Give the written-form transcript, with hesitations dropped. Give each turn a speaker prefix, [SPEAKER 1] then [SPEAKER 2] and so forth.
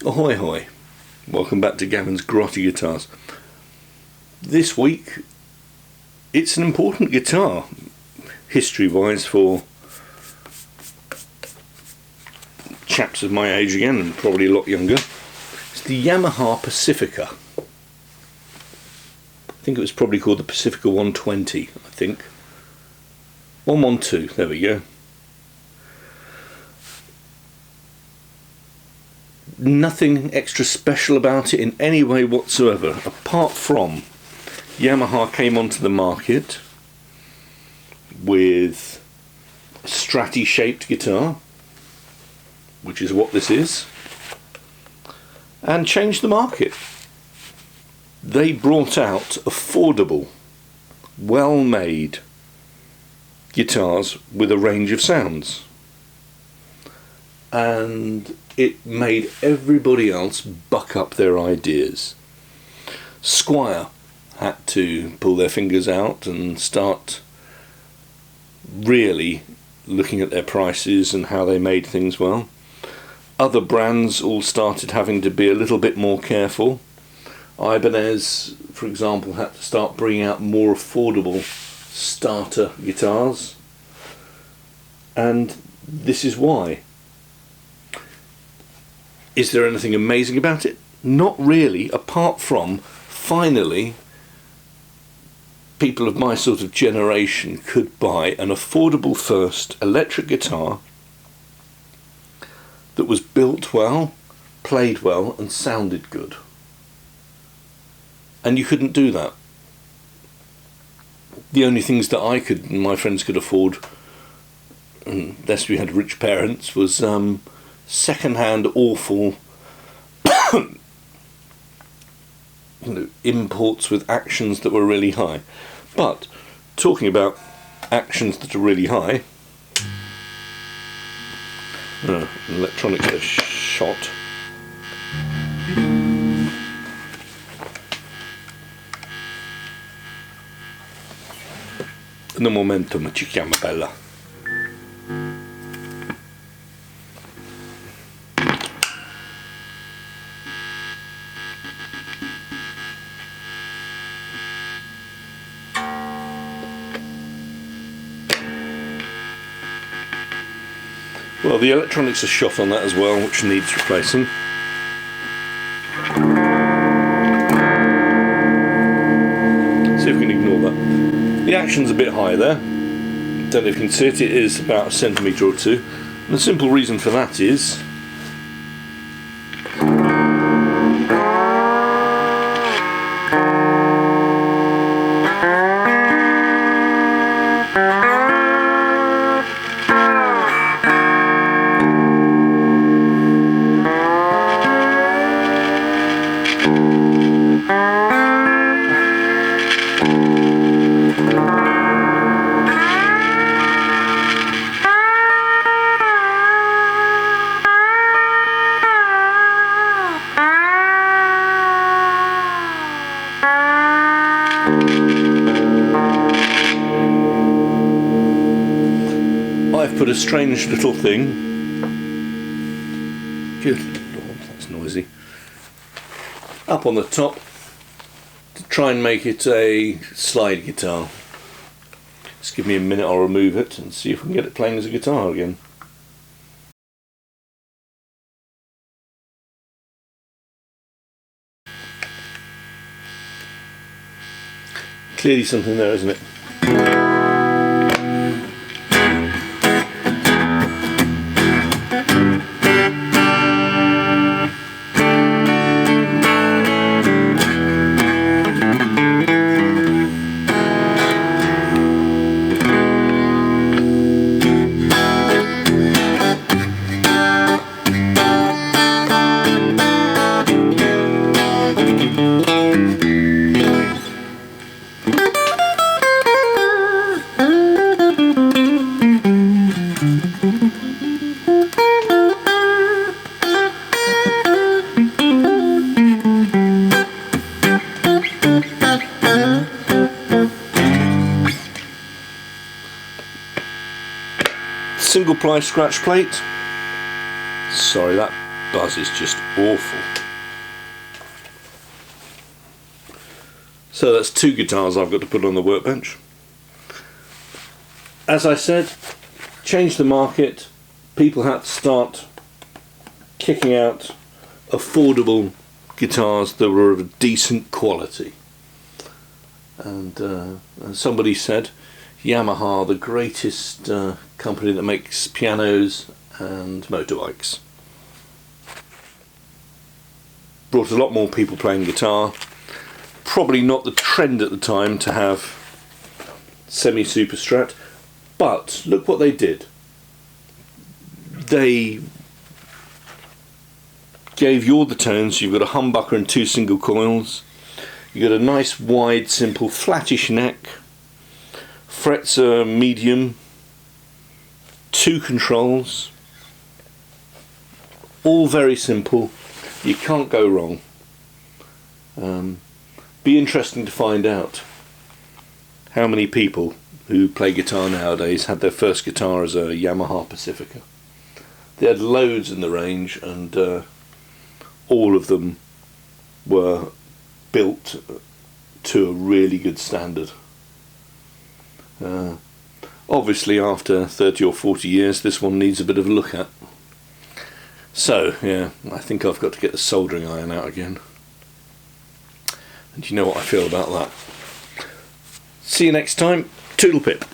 [SPEAKER 1] Ahoy hoy, welcome back to Gavin's Grotty Guitars. This week it's an important guitar, history wise, for chaps of my age again, and probably a lot younger. It's the Yamaha Pacifica. I think it was probably called the Pacifica 120, I think. 112, there we go. Nothing extra special about it in any way whatsoever, apart from Yamaha came onto the market with a stratty shaped guitar, which is what this is, and changed the market. They brought out affordable, well made guitars with a range of sounds, and it made everybody else buck up their ideas. Squier had to pull their fingers out and start really looking at their prices and how they made things well. Other brands all started having to be a little bit more careful. Ibanez, for example, had to start bringing out more affordable starter guitars, and this is why. Is there anything amazing about it? Not really, apart from finally people of my sort of generation could buy an affordable first electric guitar that was built well, played well and sounded good. And you couldn't do that. The only things that I could and my friends could afford, unless we had rich parents, was second-hand awful imports with actions that were really high. But talking about actions that are really high, electronics are shot. Un momento, ma ci chiama bella. Well, the electronics are shot on that as well, which needs replacing. See if we can ignore that. The action's a bit high there. Don't know if you can see it, it is about a centimetre or two. And the simple reason for that is I've put a strange little thing, good lord, that's noisy, up on the top to try and make it a slide guitar. Just give me a minute, I'll remove it and see if we can get it playing as a guitar again. Clearly something there, isn't it? single ply scratch plate. Sorry, that buzz is just awful. So that's 2 guitars I've got to put on the workbench. As I said, change the market. People had to start kicking out affordable guitars that were of a decent quality. And somebody said Yamaha, the greatest company that makes pianos and motorbikes. Brought a lot more people playing guitar. Probably not the trend at the time to have semi-superstrat, but look what they did. They gave you all the tones. You've got a humbucker and 2 single coils. You've got a nice wide, simple, flattish neck. Frets are medium. 2 controls. All very simple. You can't go wrong. Be interesting to find out how many people who play guitar nowadays had their first guitar as a Yamaha Pacifica. They had loads in the range, and all of them were built to a really good standard. Obviously after 30 or 40 years this one needs a bit of a look at. So yeah, I think I've got to get the soldering iron out again. And you know what I feel about that. See you next time. Toodle pip.